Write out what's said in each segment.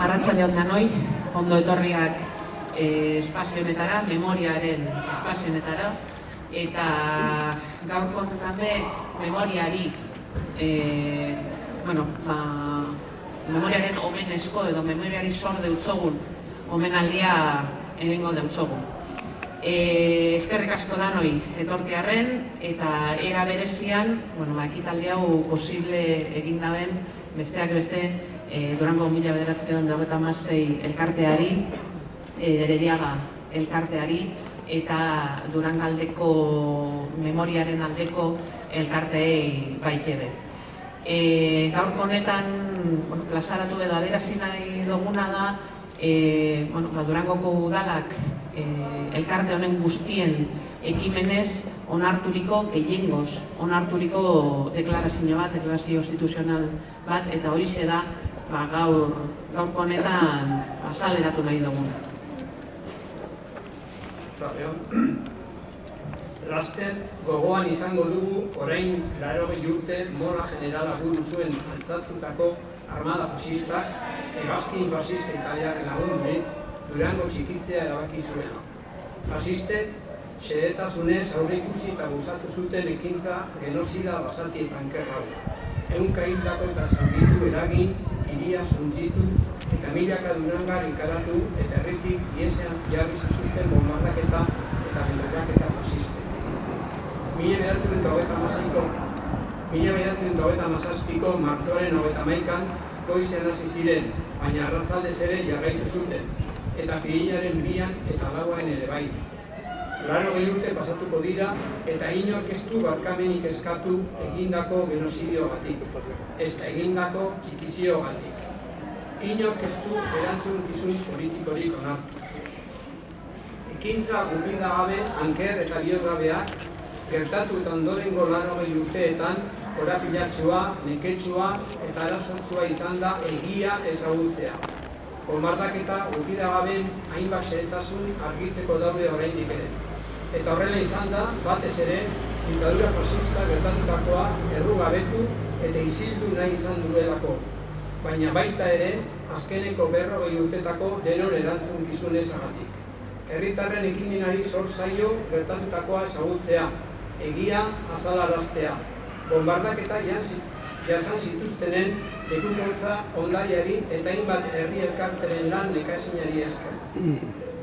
Arratsalde on danoi, ondo etorriak espazio honetara, memoriaren espazio honetara, eta gaurko be memoriari, memoriaren omenezko edo memoriari zor deutzogun omenaldia egingo deutzogun. Eskerrik asko danoi etortearren eta era berezian, ekitaldi hau posible egin daben, besteak beste, Durango 1996 elkarteari, Herediaga elkarteari eta Durangaldeko memoriaren aldeko elkarteei baitebe. Gaurko honetan plazaratu edo adierazi nahi duguna da Durangoko udalak elkarte honen guztien ekimenez onarturiko gehiengoz, onarturiko deklarazio bat, deklarazio instituzional bat, eta horixe da gaurko honetan azaleratu nahi dugu. Laster gogoan izango dugu orain 80 urte Mola Generala buru zuen altzatutako armada fasistak hegazkin fasista italiarren lagundurik Durango txikitzea erabaki zuela. Fasistek xedetasunez aurreikusi eta bultzatu zuten ekintza genozida basati eta ankerra hau. Ehunka hildako eta zauritu eragin, hiria suntzitu eta milaka Durangar ikaratu eta herritik iesean jarri zituzten bombardaketa eta beldurraketa fasistek. 1927ko martxoaren 21an goizean hasi ziren, baina arratzaldez ere jarraitu zuten, eta pirilaren 2an eta 4an ere bai. 80 urte pasatuko dira eta inork ez du barkamenik eskatu egindako genozidiogatik, ezta egindako txikiziogatik. Inork ez du erantzukizun politikorik onartu. Ekintza gurpida gabe, anker eta bihozgabeak, gertatu eta ondorengo 80 urteetan korapilatsua, neketsua eta arazotzua izan da egia ezagutzea. Bombardaketa gurpida gaben hainbat xehetasun argitzeko daude oraindik ere. Eta horrela izan da, batez ere, diktadura fascista gertatutakoa errugabetu eta isildu nahi izan duelako. Baina baita ere, azkeneko 40 urtetako denon erantzukizunezagatik. Herritarren ekimenari zor zaio gertatutakoa ezagutzea, egia azalaraztea. Bombardaketa jasan zituztenen lekuntza ondariari eta hainbat herri elkarteren lan nekaezinari esker.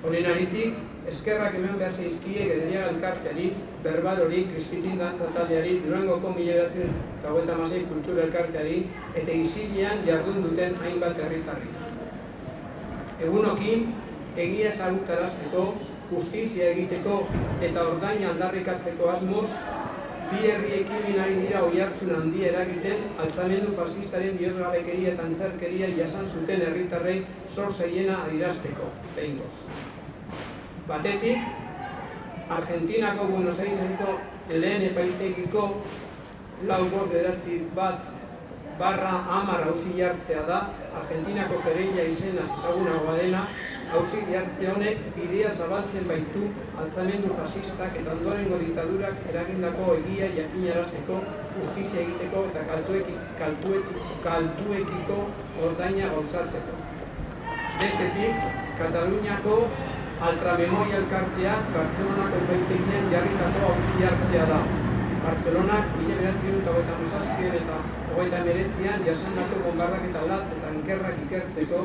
Honen aritik, eskerrak eman behar zaizkie Herediaga elkarteari, Berbarori, Kristitin dantza taldeari, Durangoko 1956 kultura elkarteari eta isilean jardun duten hainbat herritarri. Egunokin, egia ezagutarazteko, justizia egiteko eta ordaina aldarrikatzeko asmoz, bi herri ekimenari dira oihartzun handi eragiten altzamendu fasistaren bihozgabekeria eta antzerkeria jasan zuten herritarrei zor zaiena adierazteko, behingoz. Batetik, Argentinako Buenos Aireseko lehen epaitegiko 491/10 auzi jartzea da, Argentinako kereila izenaz ezagunagoa dena, auzi jartze honek bidea zabaltzen baitu altzamendu fasistak eta ondorengo diktadurak eragindako egia jakinarazteko, justizia egiteko eta kaltuekiko ordaina gauzatzeko. Bestetik, Kataluniako Altramemoria elkarteak Bartzelonako epaitegian jarritako auzi jartzea da. Bartzelonak 1927 eta 1929an jasandako bombardaketa latz eta ankerrak ikertzeko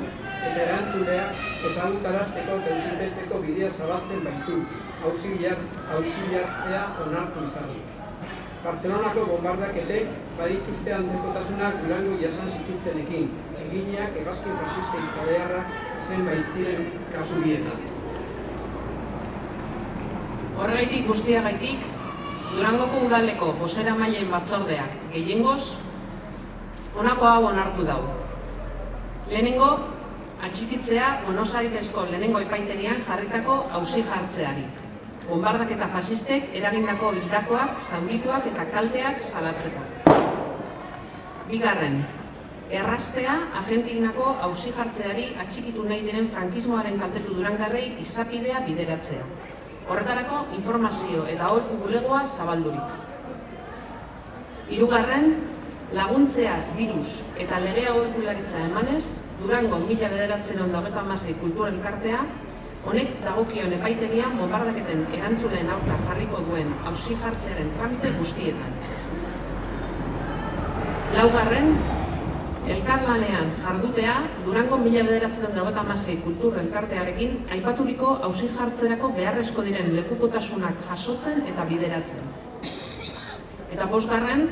eta erantzuleak ezagutarazteko eta auzipetzeko bidea zabaltzen baitu, auzi jartzea onartu izanik. Bartzelonako bombardaketek badituzte antekotasunak Durango jasan zituztenekin, eginak hegazkin fasista italiarrak izen baitziren kasu bietan. Horregatik guztiagaitik, Durangoko udaleko bozeramaileen batzordeak gehiengoz honako hau onartu dau. Lehenengo, atxikitzea Buenos Airesko lehenengo epaitegian jarritako auzi jartzeari. Bombardaketa fasistek eragindako hildakoak, zaurituak eta kalteak salatzeko. Bigarren, erraztea Argentinako auzi jartzeari atxikitu nahi diren frankismoaren kaltetu durangarrei izapidea bideratzea. Horretarako informazio eta aholku bulegoa zabaldurik. Hirugarren, Laguntzea diruz eta legea aholkularitza emanez, Durango 1996 kultur elkartea, honek dagokion epaitegian bonbardaketen erantzuleen aurka jarriko duen auzi jartzearen tramite guztietan. Laugarren, elkarlanean jardutea Durango 1996 kultur elkartearekin aipaturiko auzi jartzerako beharrezko diren lekukotasunak jasotzen eta bideratzen. Eta bosgarren,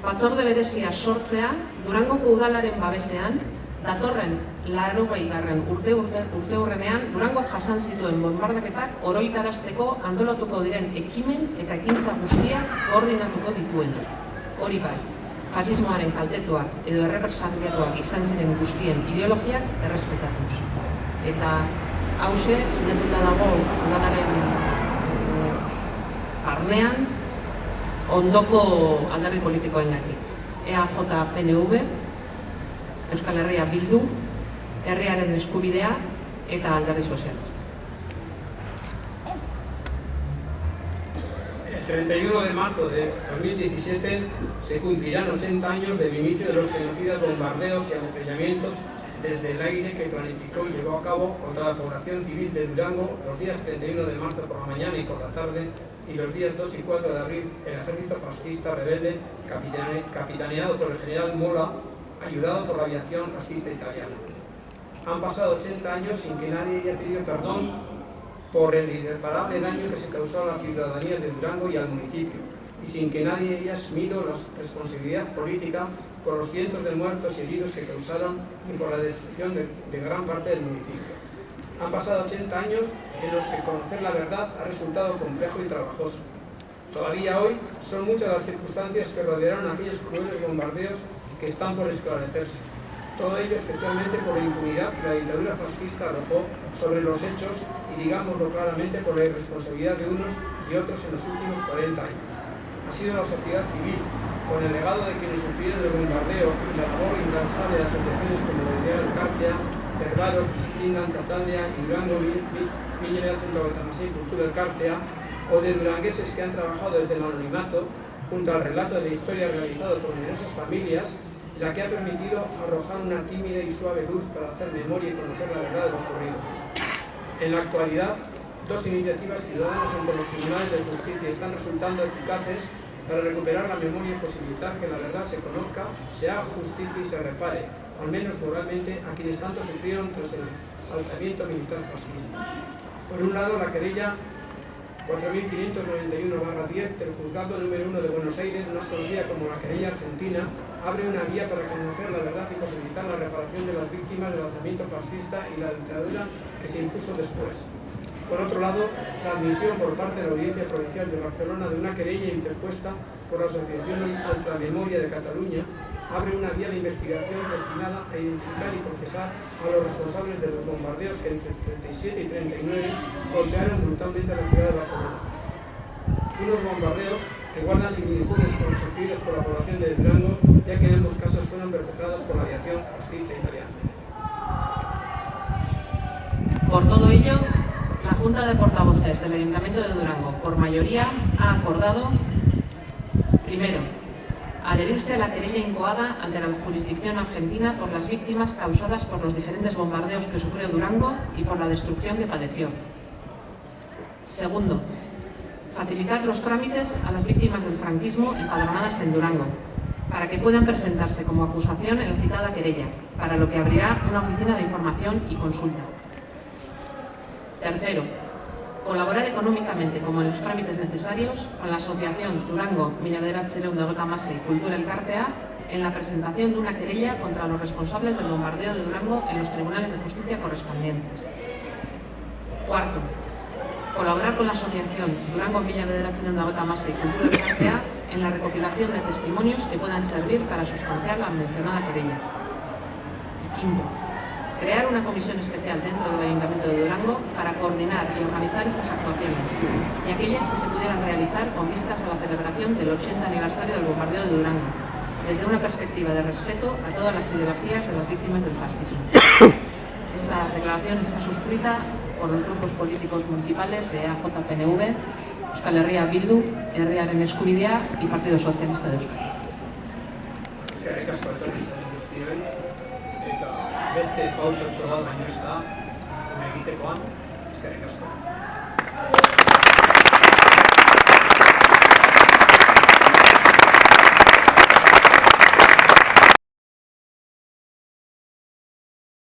batzorde berezia sortzea Durangoko udalaren babesean, datorren 80. urteurrenean Durango jasan zituen bonbardaketak oroitarazteko antolatuko diren ekimen eta ekintza guztiak koordinatuko dituena. Hori bai, fasismoaren kaltetuak edo errepresaliatuak izan ziren guztien ideologiak errespetatuz. Eta hauxe, sinatuta dago udalaren barnean, ondoko alderdi politikoengatik. EAJ-PNV, Euskal Herria Bildu, Herriaren Eskubidea eta Alderdi Sozialista. El 31 de marzo de 2017 se cumplirán 80 años del inicio de los genocidas bombardeos y atropellamientos desde el aire que planificó y llevó a cabo contra la población civil de Durango los días 31 de marzo por la mañana y por la tarde y los días 2 y 4 de abril el ejército fascista rebelde capitaneado por el general Mola, ayudado por la aviación fascista italiana. Han pasado 80 años sin que nadie haya pedido perdón por el irreparable daño que se causó a la ciudadanía de Durango y al municipio, y sin que nadie haya asumido la responsabilidad política por los cientos de muertos y heridos que causaron y por la destrucción de gran parte del municipio. Han pasado 80 años en los que conocer la verdad ha resultado complejo y trabajoso. Todavía hoy son muchas las circunstancias que rodearon aquellos crueles bombardeos que están por esclarecerse. Todo ello especialmente por la impunidad que la dictadura fascista arrojó sobre los hechos y, digámoslo claramente, por la irresponsabilidad de unos y otros en los últimos 40 años. Ha sido la sociedad civil, con el legado de quienes sufrieron el bombardeo y la labor incansable de asociaciones como la Idea del Cartea, Verbaro, Cristina, Catania y Durango 1996 Cultura del Cartea, o de durangueses que han trabajado desde el anonimato, junto al relato de la historia realizado por numerosas familias, la que ha permitido arrojar una tímida y suave luz para hacer memoria y conocer la verdad de lo ocurrido. En la actualidad, dos iniciativas ciudadanas ante los tribunales de justicia están resultando eficaces para recuperar la memoria y posibilitar que la verdad se conozca, se haga justicia y se repare, al menos moralmente, a quienes tanto sufrieron tras el alzamiento militar fascista. Por un lado, la querella 4591/10 del Juzgado número 1 de Buenos Aires, más conocida como la querella argentina, abre una vía para conocer la verdad y posibilitar la reparación de las víctimas del alzamiento fascista y la dictadura que se impuso después. Por otro lado, la admisión por parte de la Audiencia Provincial de Barcelona de una querella interpuesta por la Asociación Ultramemoria de Cataluña abre una vía de investigación destinada a identificar y procesar a los responsables de los bombardeos que entre 37 y 39 golpearon brutalmente a la ciudad de Barcelona. Unos bombardeos que guardan similitudes con los sufridos por la población de Durango, ya que en ambos casos fueron perpetrados por la aviación fascista italiana. Por todo ello, la Junta de Portavoces del Ayuntamiento de Durango, por mayoría, ha acordado, primero, adherirse a la querella incoada ante la jurisdicción argentina por las víctimas causadas por los diferentes bombardeos que sufrió Durango y por la destrucción que padeció. Segundo, facilitar los trámites a las víctimas del franquismo empadronadas en Durango, para que puedan presentarse como acusación en la citada querella, para lo que abrirá una oficina de información y consulta. Tercero, colaborar económicamente, como en los trámites necesarios, con la Asociación Durango 1996 Cultura Elkartea en la presentación de una querella contra los responsables del bombardeo de Durango en los tribunales de justicia correspondientes. Cuarto, colaborar con la Asociación Durango 1996 Cultura Elkartea en la recopilación de testimonios que puedan servir para sustanciar la mencionada querella. Y quinto, crear una comisión especial dentro del Ayuntamiento de Durango para coordinar y organizar estas actuaciones y aquellas que se pudieran realizar con vistas a la celebración del 80 aniversario del bombardeo de Durango, desde una perspectiva de respeto a todas las ideologías de las víctimas del fascismo. Esta declaración está suscrita por los grupos políticos municipales de EAJ-PNV, Euskal Herria Bildu, Herriaren Eskubidea y Partido Socialista de Euskadi. guztioi, eta beste pausotxo bat baino ez da, egitekoan, eskerrik asko.